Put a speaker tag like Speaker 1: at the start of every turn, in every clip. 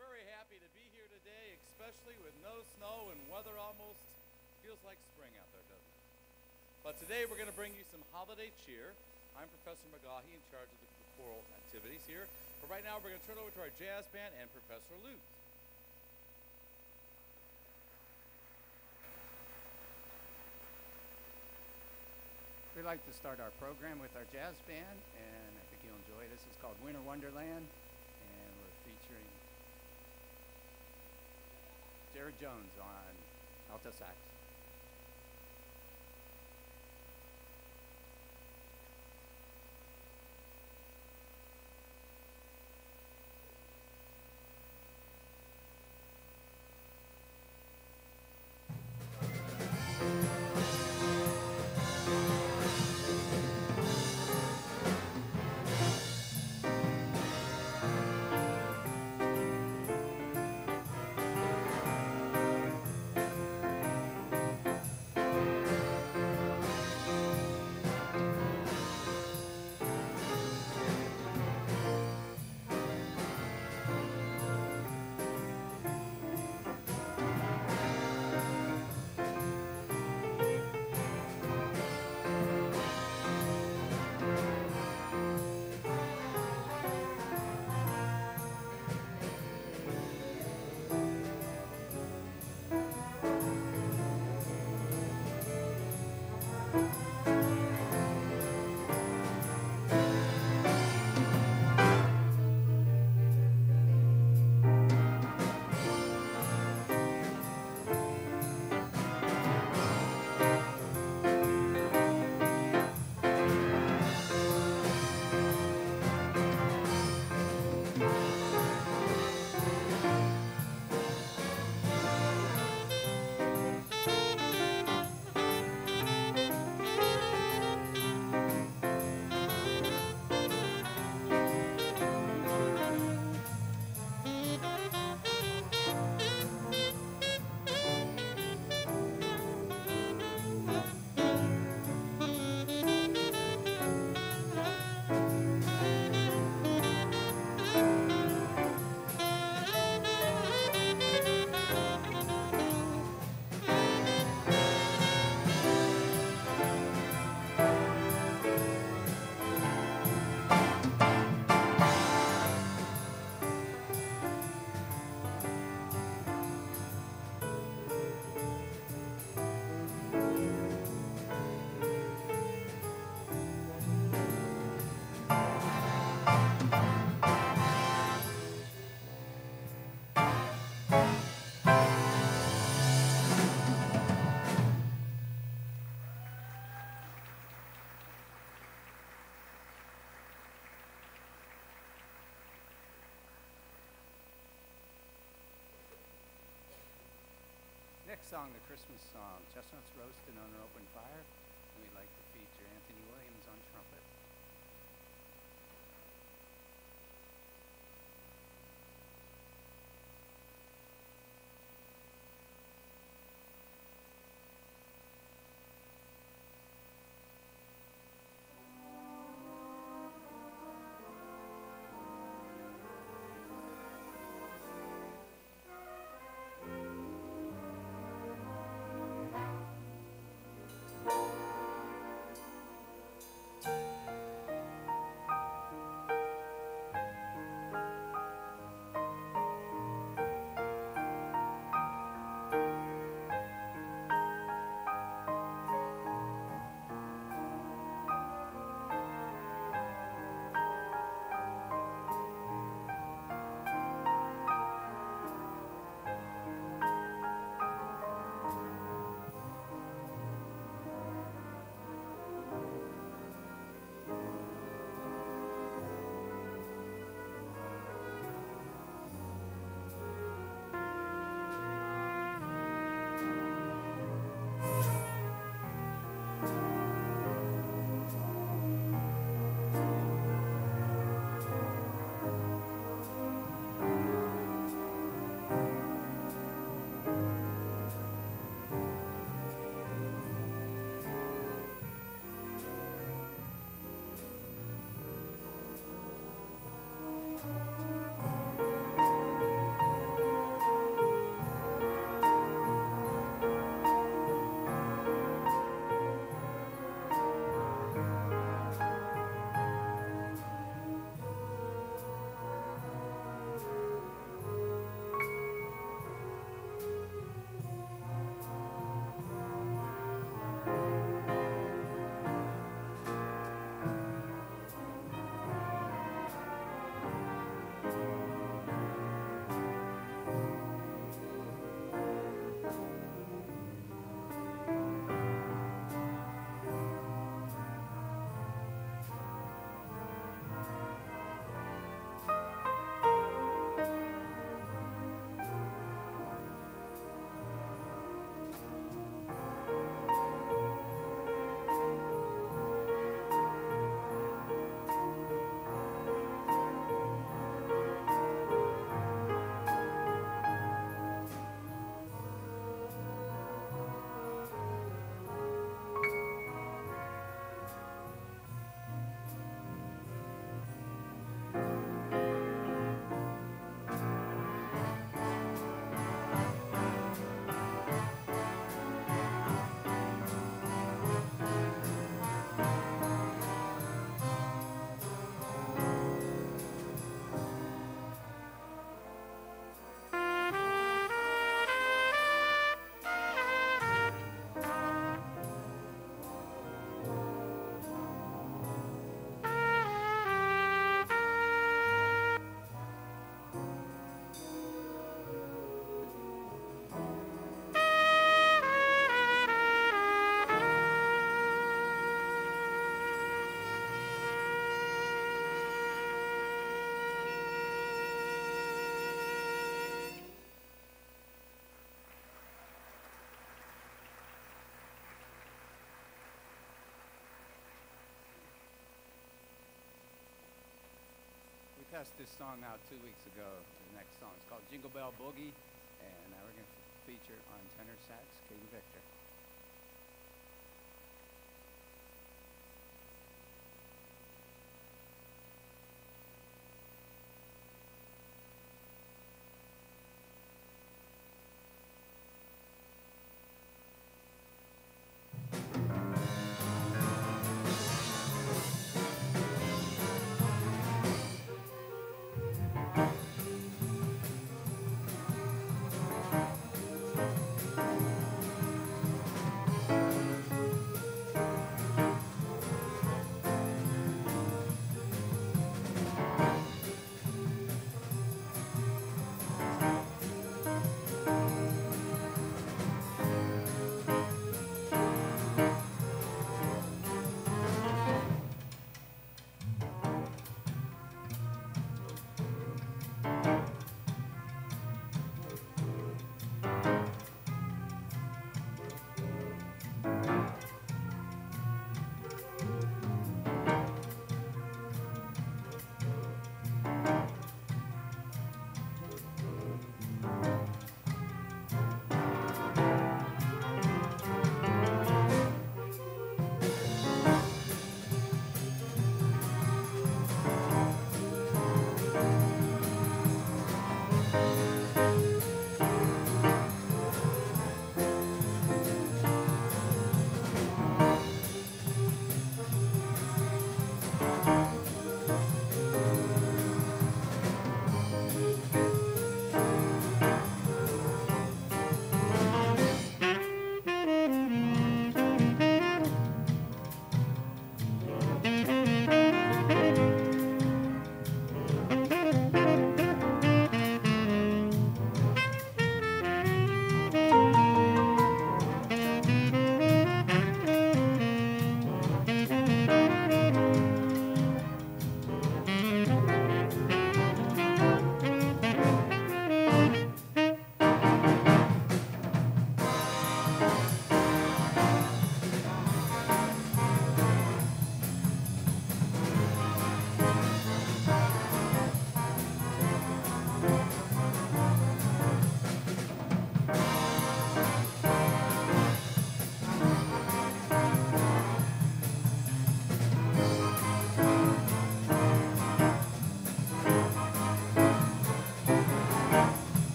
Speaker 1: very happy to be here today, especially with no snow and weather almost feels like spring out there, doesn't it? But today we're going to bring you some holiday cheer. I'm Professor McGaughy, in charge of the choral activities here. But right now we're going to turn over to our jazz band and Professor Lute.
Speaker 2: We'd like to start our program with our jazz band, and I think you'll enjoy. This is called Winter Wonderland, and we're featuring Jared Jones on alto sax. Next song, the Christmas song, Chestnuts Roasting on an Open Fire, and we'd like to feature Anthony Williams on trumpet. test this song out 2 weeks ago. The next song is called Jingle Bell Boogie, and we're going to feature on tenor sax, King Victor.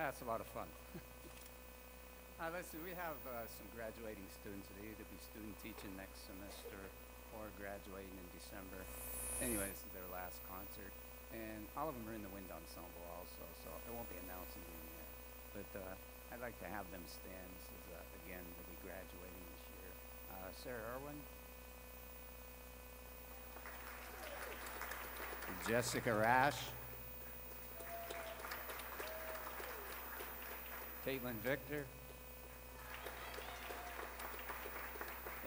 Speaker 2: That's a lot of fun. Let's see, we have some graduating students that either be student teaching next semester or graduating in December. Anyway, this is their last concert. And all of them are in the wind ensemble also, so I won't be announcing them yet. But I'd like to have them stand. This is, again, they'll be graduating this year. Sarah Irwin. Jessica Rash. Caitlin Victor,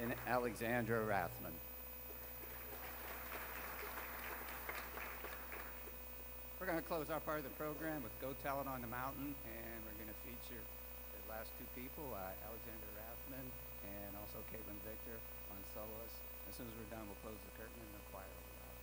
Speaker 2: and Alexandra Rathman. We're going to close our part of the program with Go Tell It on the Mountain, and we're going to feature the last two people, Alexandra Rathman and also Caitlin Victor on soloist. As soon as we're done, we'll close the curtain and the choir will be out.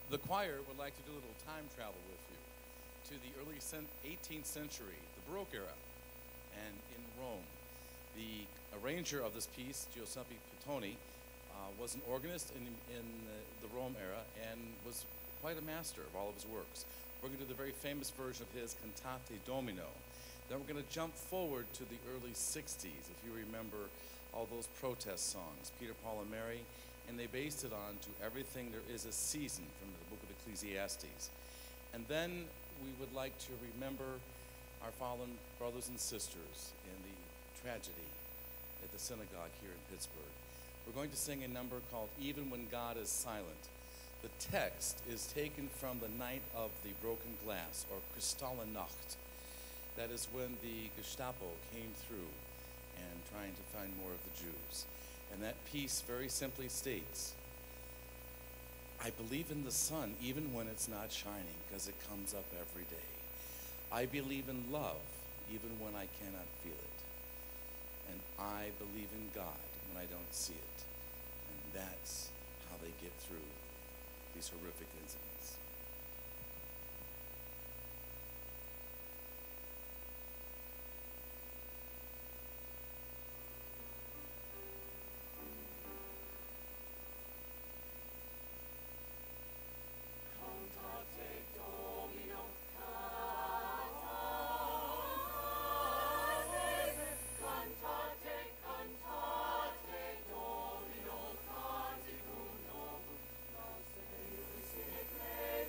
Speaker 1: The choir would like to do a little time travel with you to the early 18th century, the Baroque era, and in Rome. The arranger of this piece, Giuseppe Pittoni, was an organist in the Rome era and was quite a master of all of his works. We're going to do the very famous version of his Cantate Domino. Then we're going to jump forward to the early 60s, if you remember all those protest songs, Peter, Paul, and Mary, and they based it on To Everything There Is a Season from the book of Ecclesiastes. And then we would like to remember our fallen brothers and sisters in the tragedy at the synagogue here in Pittsburgh. We're going to sing a number called Even When God Is Silent. The text is taken from the Night of the Broken Glass, or Kristallnacht. That is when the Gestapo came through and trying to find more of the Jews. And that piece very simply states, I believe in the sun even when it's not shining, because it comes up every day. I believe in love even when I cannot feel it. And I believe in God when I don't see it. And that's how they get through these horrific incidents.
Speaker 3: Play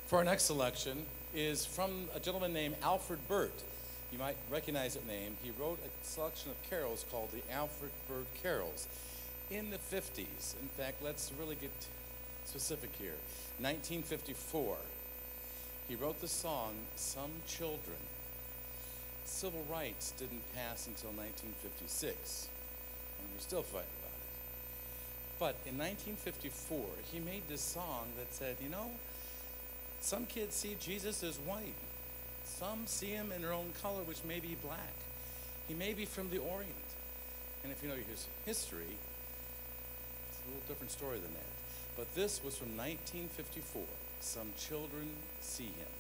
Speaker 1: For our next selection is from a gentleman named Alfred Burt. You might recognize that name. He wrote a selection of carols called the Alfred Burt Carols in the 50s. In fact, let's really get specific here. 1954, he wrote the song, Some Children. Civil rights didn't pass until 1956, and we're still fighting about it. But in 1954, he made this song that said, you know, some kids see Jesus as white. Some see him in their own color, which may be black. He may be from the Orient. And if you know his history, it's a little different story than that. But this was from 1954. Some children see him.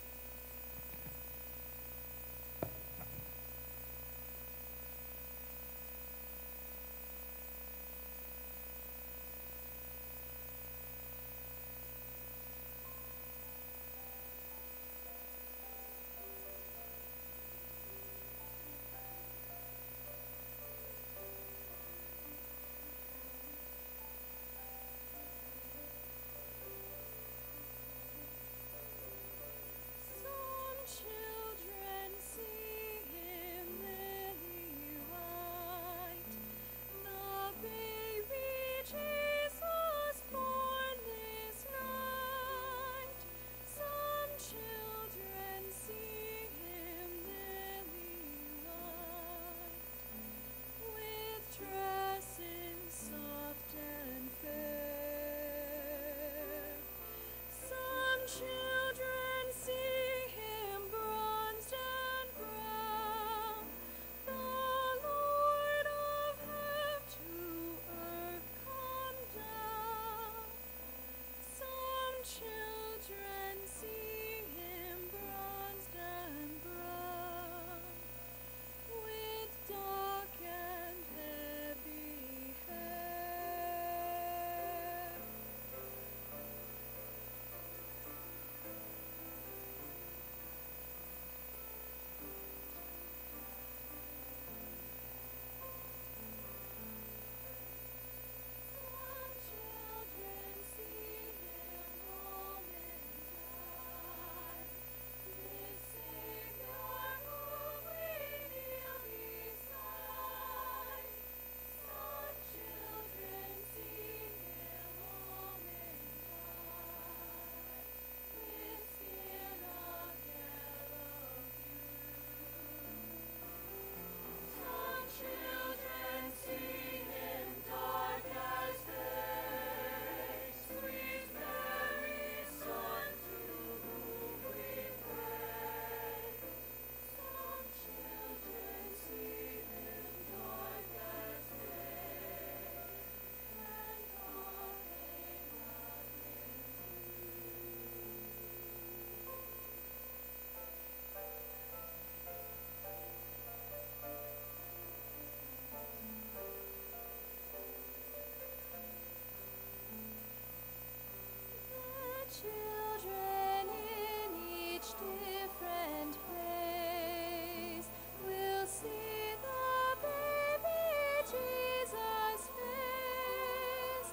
Speaker 3: Children in each different place will see the baby Jesus' face,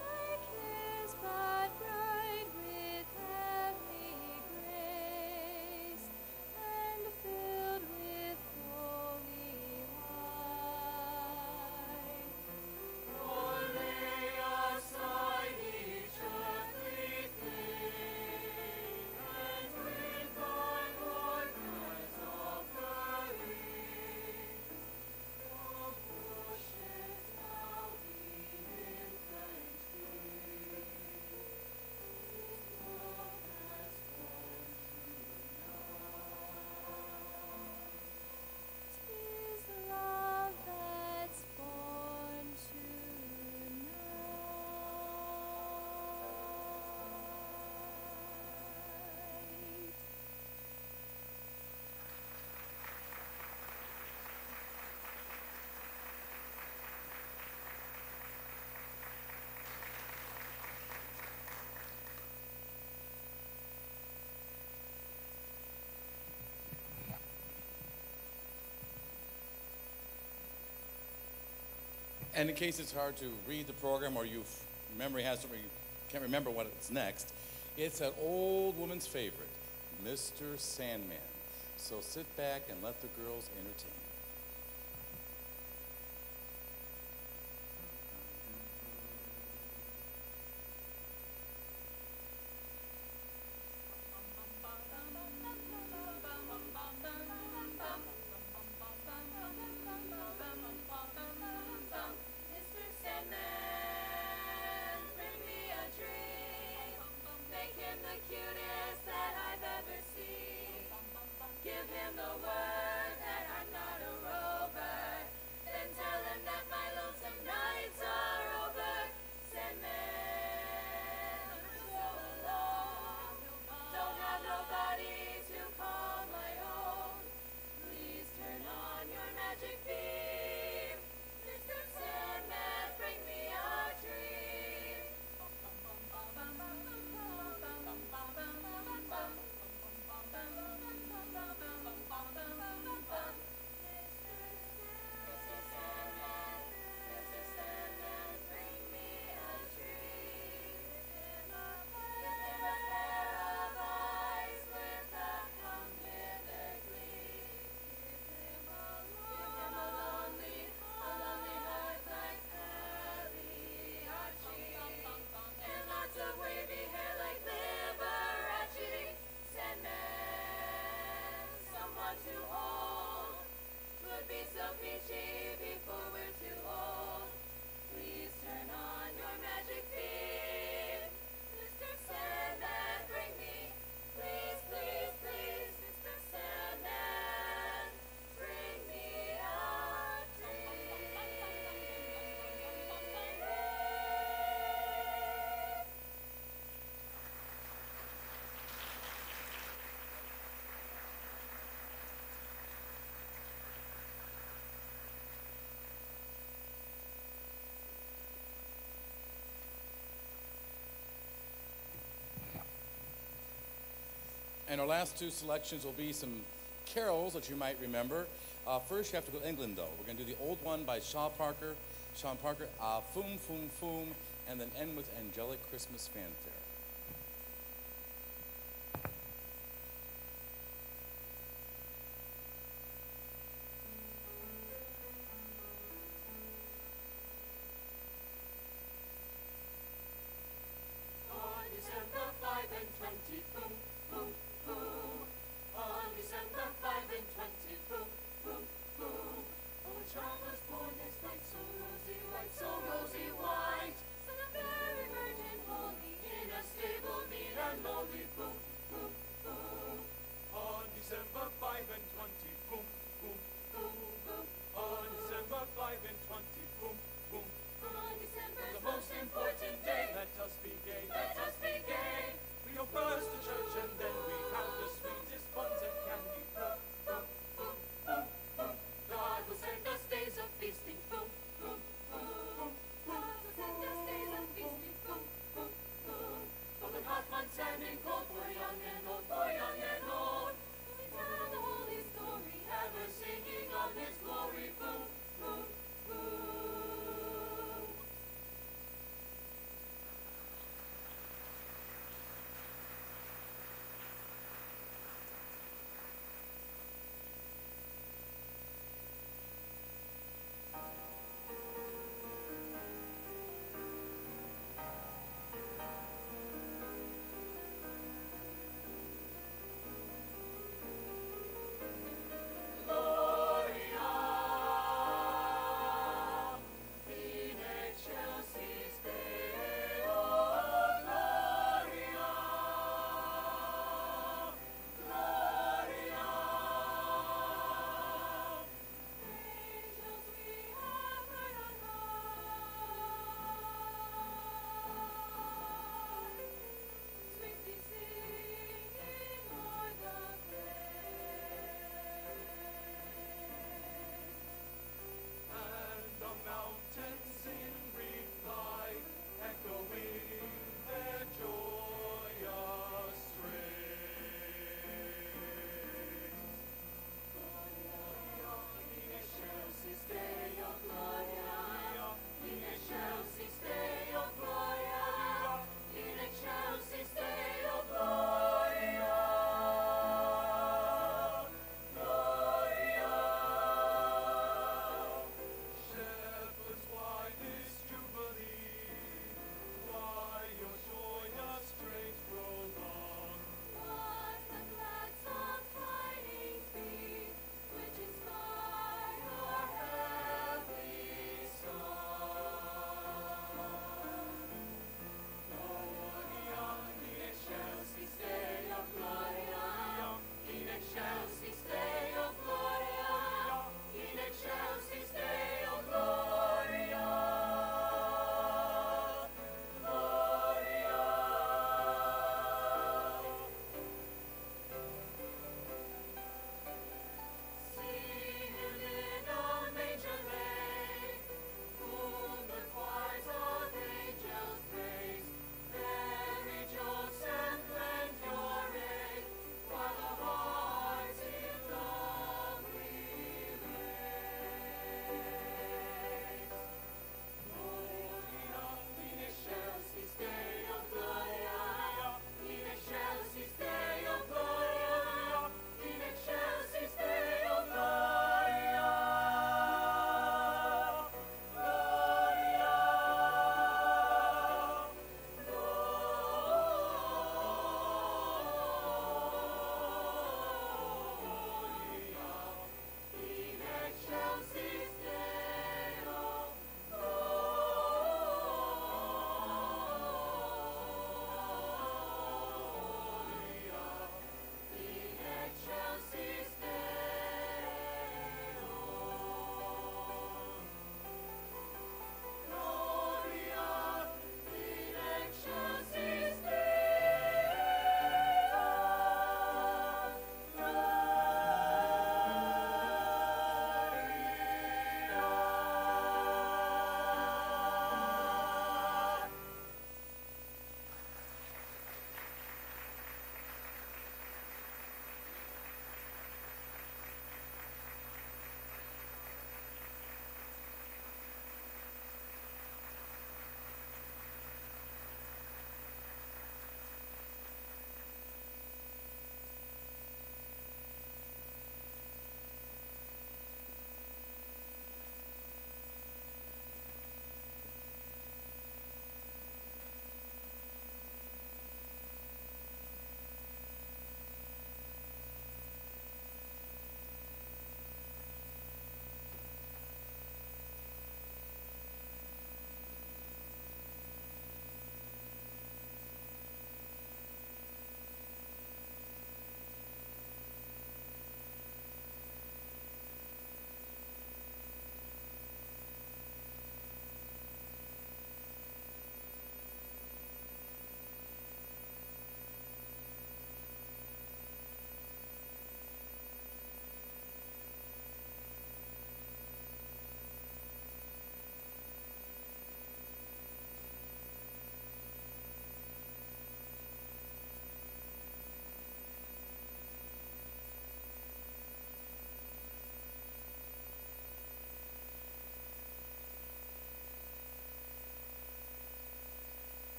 Speaker 3: like his but bright with heavenly grace, and filled with holy light. Oh, lay aside each earthly thing, and with thy ordinance of the ring, thou pushest out the infant King. His love has born tonight. 'Tis love that's born tonight.
Speaker 1: And in case it's hard to read the program or memory has something, you can't remember what it's next, It's an old woman's favorite, Mr. Sandman. So sit back and let the girls entertain.
Speaker 3: Mr. Sandman, bring me a dream. Make him the cutest that I've ever seen. Give him the word that I'm not a rover. Then tell him that my lonesome nights are over. Sandman, I'm so alone. Don't have nobody to call my own. Please turn on your magic beam. Mr. Sandman, bring me a dream. Mr. Sandman, bring me a dream. Give him a pair of eyes with a come-hither gleam. Give him a lonely heart like Pagliacci, and lots of wavy hair like Liberace. Sandman, someone to hold, 'twould be so peachy before we're too old. Please turn on your magic beam. Mr. Sandman, bring me, please, please, please. Mr. Sandman, bring me a dream.
Speaker 1: And our last two selections will be some carols that you might remember. First, you have to go to England, though. We're going to do the old one by Sean Parker, Foom, Foom, Foom, and then end with Angelic Christmas Fanfare.
Speaker 3: On December 5 and 20, boom, boom, boom. On December 5 and 20, boom, boom, boom. Oh, a child was born this night, so rosy white, so rosy white. Son of Mary, Virgin Holy, in a stable mean and lowly, boom, boom, boom.
Speaker 4: On December 5 and 20, boom, boom,
Speaker 3: Boom, boom,
Speaker 4: on December 5 and 20, boom, boom.
Speaker 3: on December's
Speaker 4: The most important day, let us be gay.
Speaker 3: let us be gay.
Speaker 4: We go first to church and then we have the sweetest buns and candy. Boom, boom, boom, boom, boom.
Speaker 3: God will send us days of feasting, boom, boom, boom. God will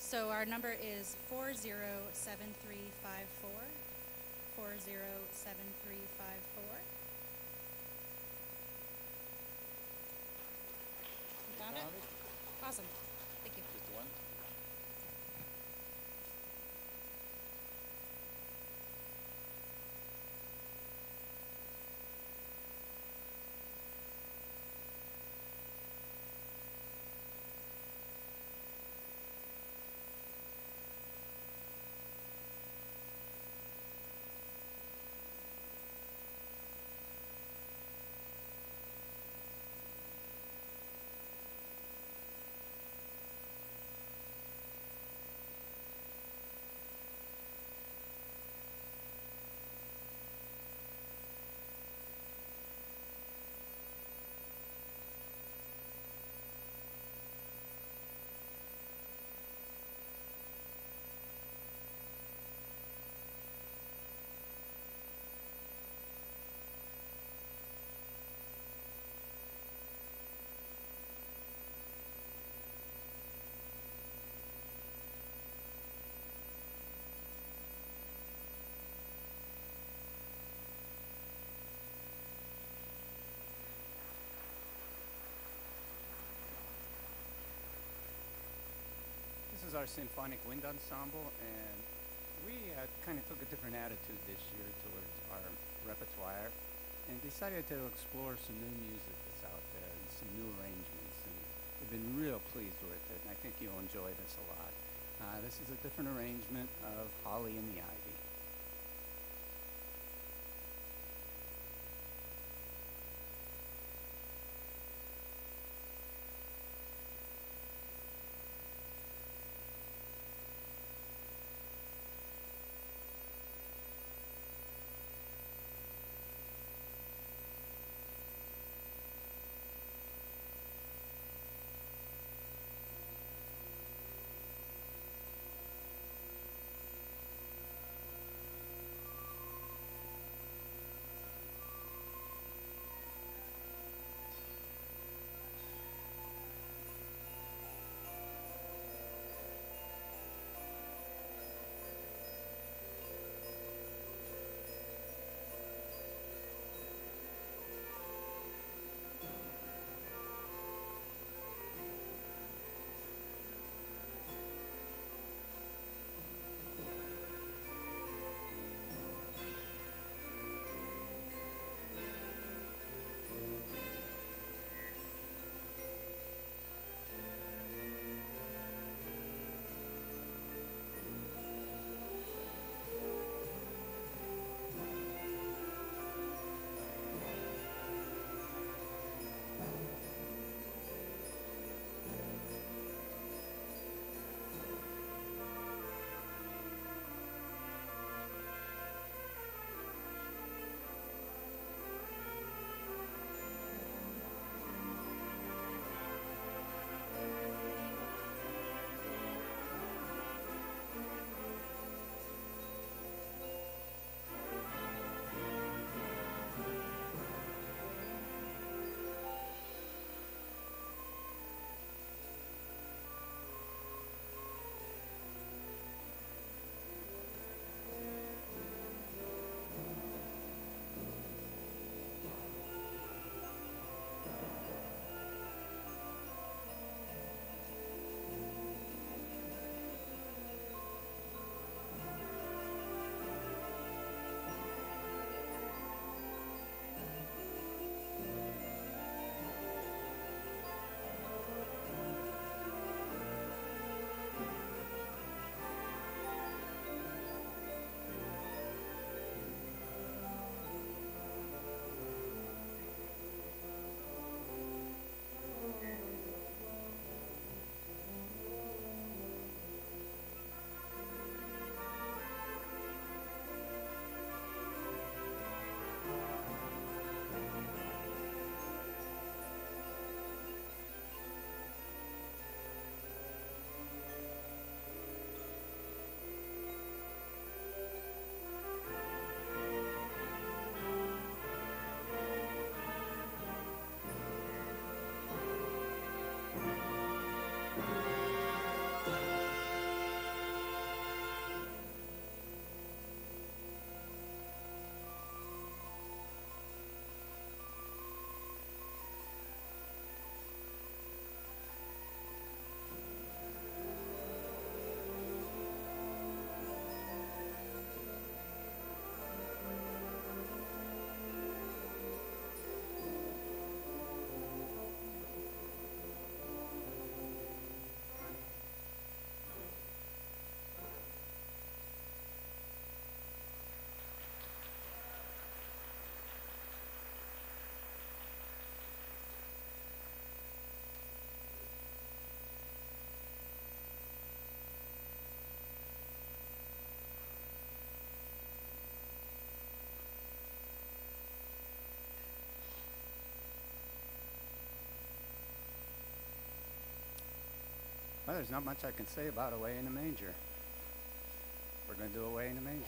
Speaker 5: So our number is 407354. 407354. You found it? Awesome. Thank you.
Speaker 1: Just one.
Speaker 2: This is our symphonic wind ensemble, and we kind of took a different attitude this year towards our repertoire and decided to explore some new music that's out there and some new arrangements, and we've been real pleased with it, and I think you'll enjoy this a lot. This is a different arrangement of Holly and the Ivy. Well, there's not much I can say about Away in a Manger. We're going to do Away in a Manger.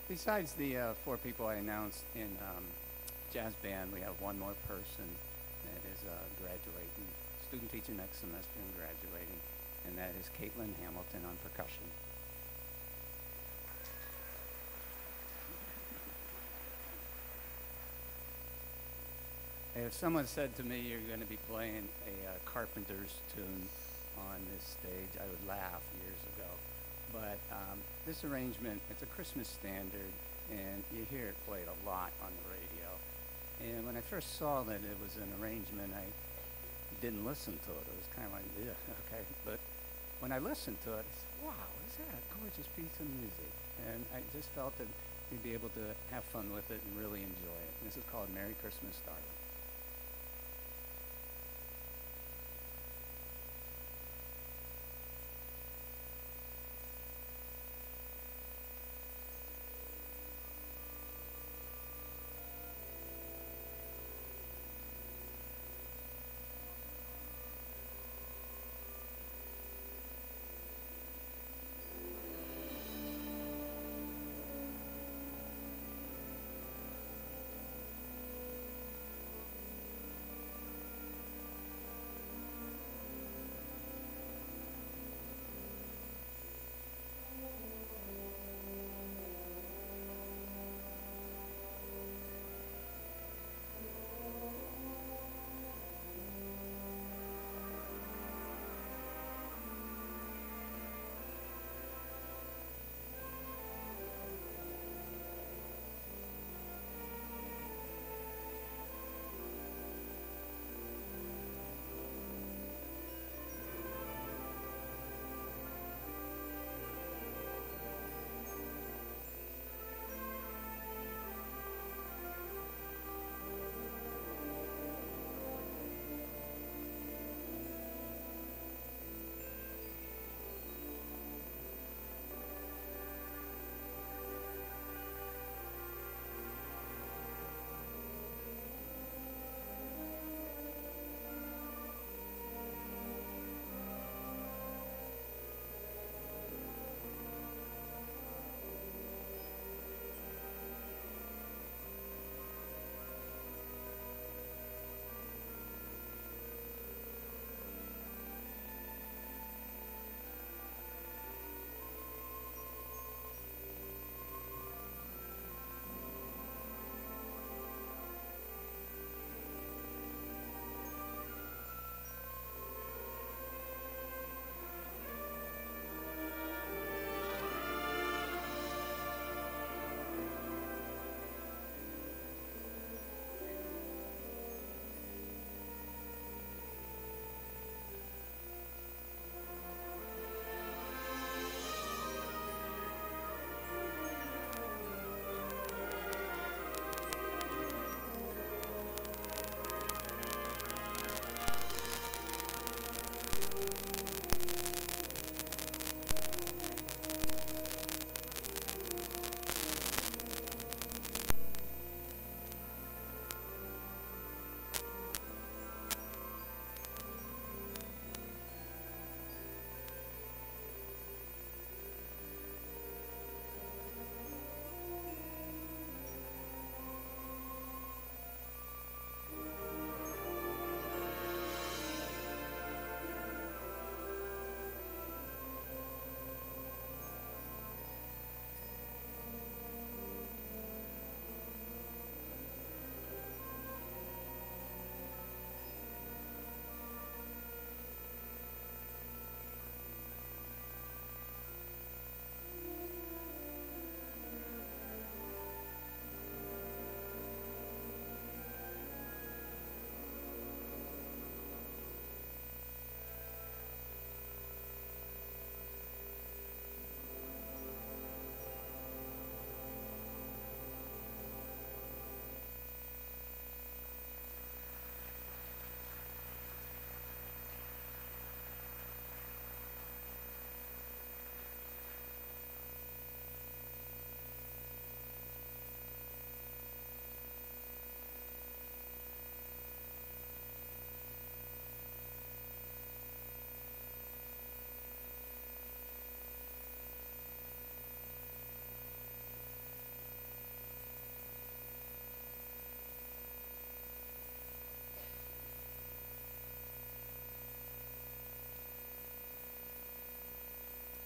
Speaker 2: Besides the four people I announced in jazz band, we have one more person that is graduating, student teacher next semester and graduating, and that is Caitlin Hamilton on percussion. If someone said to me, you're going to be playing a Carpenter's tune on this stage, I would laugh years ago. But this arrangement, it's a Christmas standard, and you hear it played a lot on the radio. And when I first saw that it was an arrangement, I didn't listen to it. It was kind of like, yeah, okay. But when I listened to it, I said, wow, is that a gorgeous piece of music? And I just felt that you'd be able to have fun with it and really enjoy it. And this is called Merry Christmas, Darling.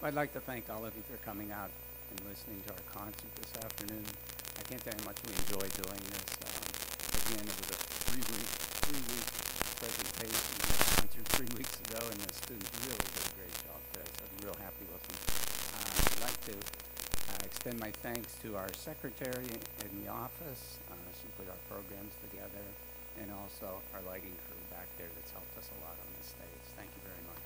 Speaker 2: I'd like to thank all of you for coming out and listening to our concert this afternoon. I can't tell you how much we enjoy doing this. Again, it was a three-week presentation concert 3 weeks ago, and the students really did a great job today, so I'm real happy with them. I'd like to extend my thanks to our secretary in the office. She put our programs together, and also our lighting crew back there that's helped us a lot on the stage. Thank you very much.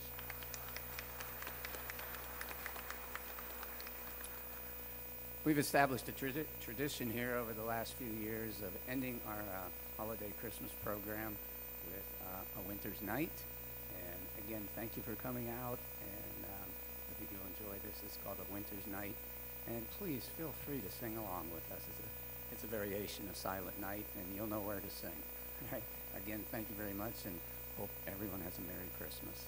Speaker 2: We've established a tradition here over the last few years of ending our holiday Christmas program with a winter's night. And again, thank you for coming out, and if you do enjoy this, it's called a winter's night. And please feel free to sing along with us. It's a variation of Silent Night, and you'll know where to sing. Right? Again, thank you very much, and hope everyone has a Merry Christmas.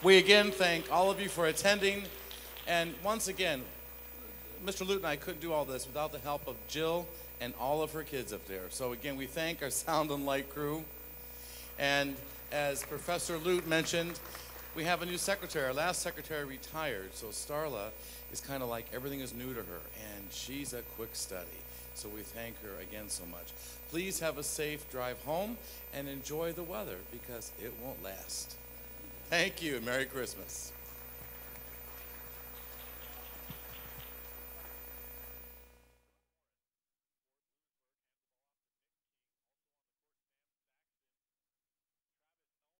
Speaker 1: We again thank all of you for attending. And once again, Mr. Lute and I couldn't do all this without the help of Jill and all of her kids up there. So again, we thank our sound and light crew. And as Professor Lute mentioned, we have a new secretary. Our last secretary retired, so Starla is kind of like everything is new to her, and she's a quick study. So we thank her again so much. Please have a safe drive home and enjoy the weather because it won't last. Thank you, and Merry Christmas.